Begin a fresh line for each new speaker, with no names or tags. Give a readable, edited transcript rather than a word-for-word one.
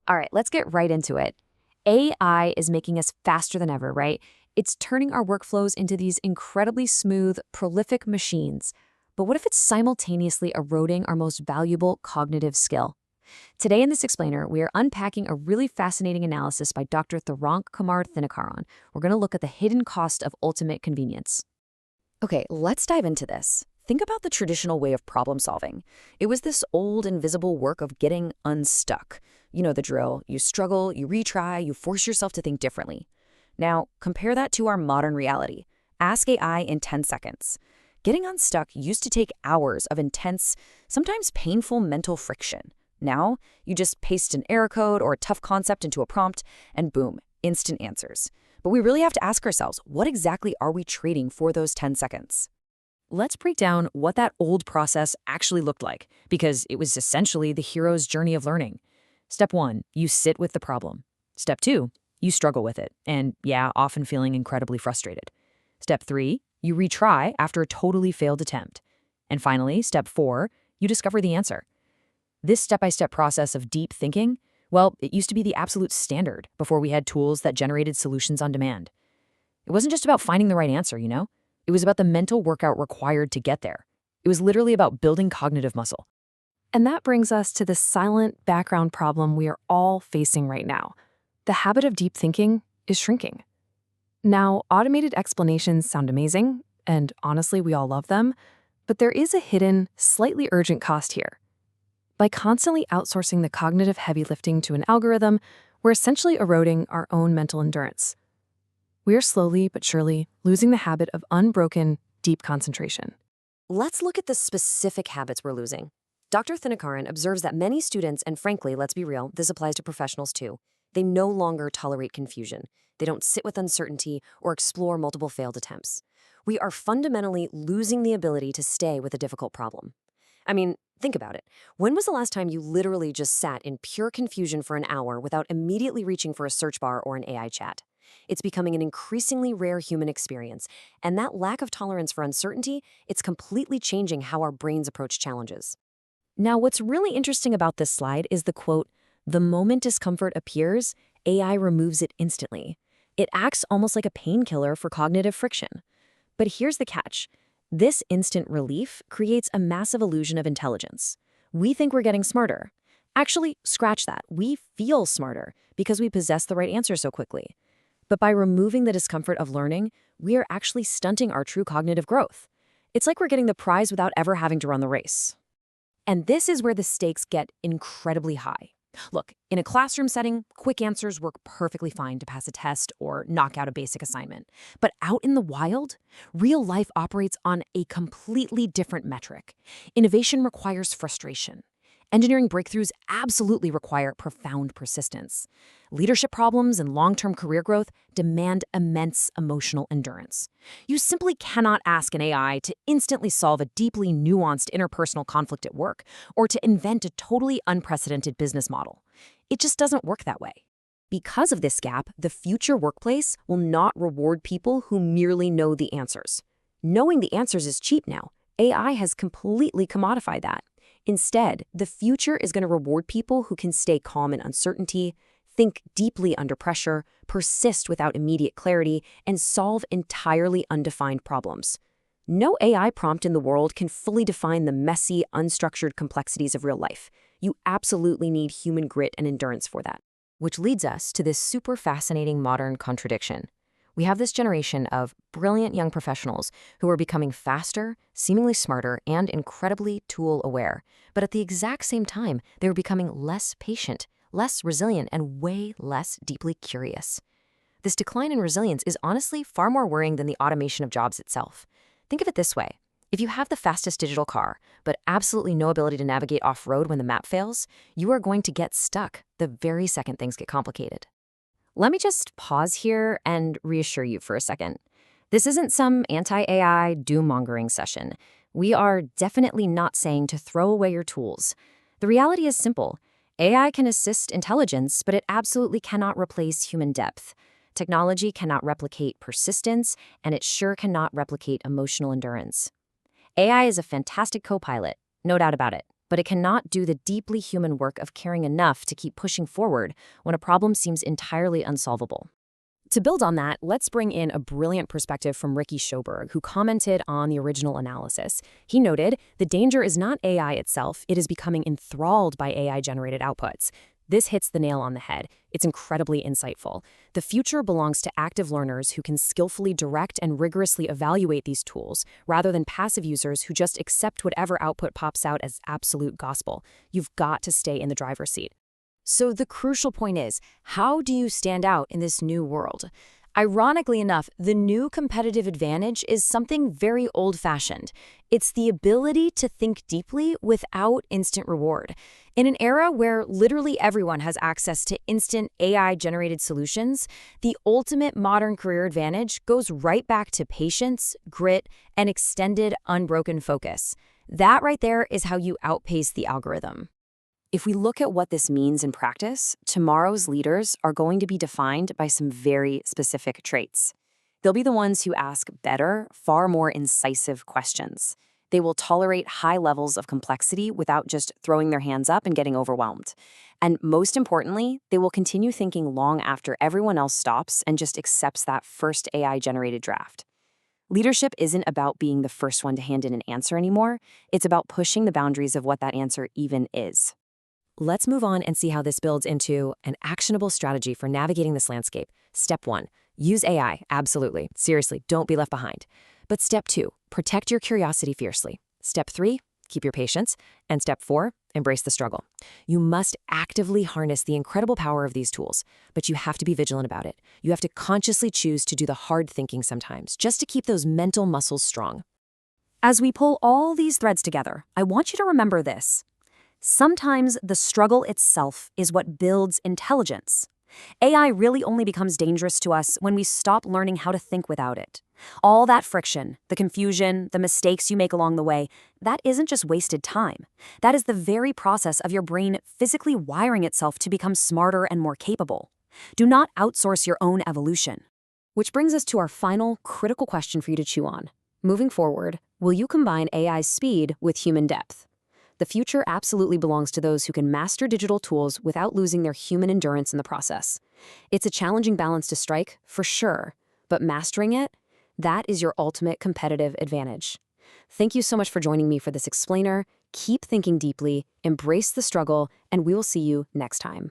All right, let's get right into it. AI is making us faster than ever, right? It's turning our workflows into these incredibly smooth, prolific machines. But what if it's simultaneously eroding our most valuable cognitive skill? Today in this explainer, we are unpacking a really fascinating analysis by Dr. Tharank Kumar Thinakaran. We're going to look at the hidden cost of ultimate convenience. Okay, let's dive into this. Think about the traditional way of problem solving. It was this old, invisible work of getting unstuck. You know the drill. You struggle, you retry, you force yourself to think differently. Now, compare that to our modern reality. Ask AI in 10 seconds. Getting unstuck used to take hours of intense, sometimes painful mental friction. Now, you just paste an error code or a tough concept into a prompt, and boom, instant answers. But we really have to ask ourselves, what exactly are we trading for those 10 seconds? Let's break down what that old process actually looked like, because it was essentially the hero's journey of learning. Step 1, you sit with the problem. Step 2, you struggle with it, and yeah, often feeling incredibly frustrated. Step 3, you retry after a totally failed attempt. And finally, Step 4, you discover the answer. This step-by-step process of deep thinking, well, it used to be the absolute standard before we had tools that generated solutions on demand. It wasn't just about finding the right answer, you know? It was about the mental workout required to get there. It was literally about building cognitive muscle. And that brings us to the silent background problem we are all facing right now. The habit of deep thinking is shrinking. Now, automated explanations sound amazing, and honestly, we all love them, but there is a hidden, slightly urgent cost here. By constantly outsourcing the cognitive heavy lifting to an algorithm, we're essentially eroding our own mental endurance. We are slowly but surely losing the habit of unbroken, deep concentration. Let's look at the specific habits we're losing. Dr. Thinakaran observes that many students, and frankly, let's be real, this applies to professionals too, they no longer tolerate confusion. They don't sit with uncertainty or explore multiple failed attempts. We are fundamentally losing the ability to stay with a difficult problem. I mean, think about it. When was the last time you literally just sat in pure confusion for an hour without immediately reaching for a search bar or an AI chat? It's becoming an increasingly rare human experience, and that lack of tolerance for uncertainty, it's completely changing how our brains approach challenges. Now, what's really interesting about this slide is the quote, "The moment discomfort appears, AI removes it instantly." It acts almost like a painkiller for cognitive friction. But here's the catch. This instant relief creates a massive illusion of intelligence. We think we're getting smarter. Actually, scratch that. We feel smarter because we possess the right answer so quickly. But by removing the discomfort of learning, we are actually stunting our true cognitive growth. It's like we're getting the prize without ever having to run the race. And this is where the stakes get incredibly high. Look, in a classroom setting, quick answers work perfectly fine to pass a test or knock out a basic assignment. But out in the wild, real life operates on a completely different metric. Innovation requires frustration. Engineering breakthroughs absolutely require profound persistence. Leadership problems and long-term career growth demand immense emotional endurance. You simply cannot ask an AI to instantly solve a deeply nuanced interpersonal conflict at work or to invent a totally unprecedented business model. It just doesn't work that way. Because of this gap, the future workplace will not reward people who merely know the answers. Knowing the answers is cheap now. AI has completely commodified that. Instead, the future is going to reward people who can stay calm in uncertainty, think deeply under pressure, persist without immediate clarity, and solve entirely undefined problems. No AI prompt in the world can fully define the messy, unstructured complexities of real life. You absolutely need human grit and endurance for that. Which leads us to this super fascinating modern contradiction. We have this generation of brilliant young professionals who are becoming faster, seemingly smarter, and incredibly tool-aware. But at the exact same time, they're becoming less patient, less resilient, and way less deeply curious. This decline in resilience is honestly far more worrying than the automation of jobs itself. Think of it this way. If you have the fastest digital car, but absolutely no ability to navigate off-road when the map fails, you are going to get stuck the very second things get complicated. Let me just pause here and reassure you for a second. This isn't some anti-AI doom-mongering session. We are definitely not saying to throw away your tools. The reality is simple. AI can assist intelligence, but it absolutely cannot replace human depth. Technology cannot replicate persistence, and it sure cannot replicate emotional endurance. AI is a fantastic co-pilot, no doubt about it, but it cannot do the deeply human work of caring enough to keep pushing forward when a problem seems entirely unsolvable. To build on that, let's bring in a brilliant perspective from Ricky Schoberg, who commented on the original analysis. He noted, the danger is not AI itself, it is becoming enthralled by AI-generated outputs. This hits the nail on the head. It's incredibly insightful. The future belongs to active learners who can skillfully direct and rigorously evaluate these tools, rather than passive users who just accept whatever output pops out as absolute gospel. You've got to stay in the driver's seat. So the crucial point is, how do you stand out in this new world? Ironically enough, the new competitive advantage is something very old-fashioned. It's the ability to think deeply without instant reward. In an era where literally everyone has access to instant AI-generated solutions, the ultimate modern career advantage goes right back to patience, grit, and extended, unbroken focus. That right there is how you outpace the algorithm. If we look at what this means in practice, tomorrow's leaders are going to be defined by some very specific traits. They'll be the ones who ask better, far more incisive questions. They will tolerate high levels of complexity without just throwing their hands up and getting overwhelmed. And most importantly, they will continue thinking long after everyone else stops and just accepts that first AI-generated draft. Leadership isn't about being the first one to hand in an answer anymore. It's about pushing the boundaries of what that answer even is. Let's move on and see how this builds into an actionable strategy for navigating this landscape. Step 1, use AI, absolutely. Seriously, don't be left behind. But step 2, protect your curiosity fiercely. Step 3, keep your patience. And step 4, embrace the struggle. You must actively harness the incredible power of these tools, but you have to be vigilant about it. You have to consciously choose to do the hard thinking sometimes, just to keep those mental muscles strong. As we pull all these threads together, I want you to remember this. Sometimes the struggle itself is what builds intelligence. AI really only becomes dangerous to us when we stop learning how to think without it. All that friction, the confusion, the mistakes you make along the way, that isn't just wasted time. That is the very process of your brain physically wiring itself to become smarter and more capable. Do not outsource your own evolution. Which brings us to our final critical question for you to chew on. Moving forward, will you combine AI's speed with human depth? The future absolutely belongs to those who can master digital tools without losing their human endurance in the process. It's a challenging balance to strike, for sure, but mastering it, that is your ultimate competitive advantage. Thank you so much for joining me for this explainer. Keep thinking deeply, embrace the struggle, and we will see you next time.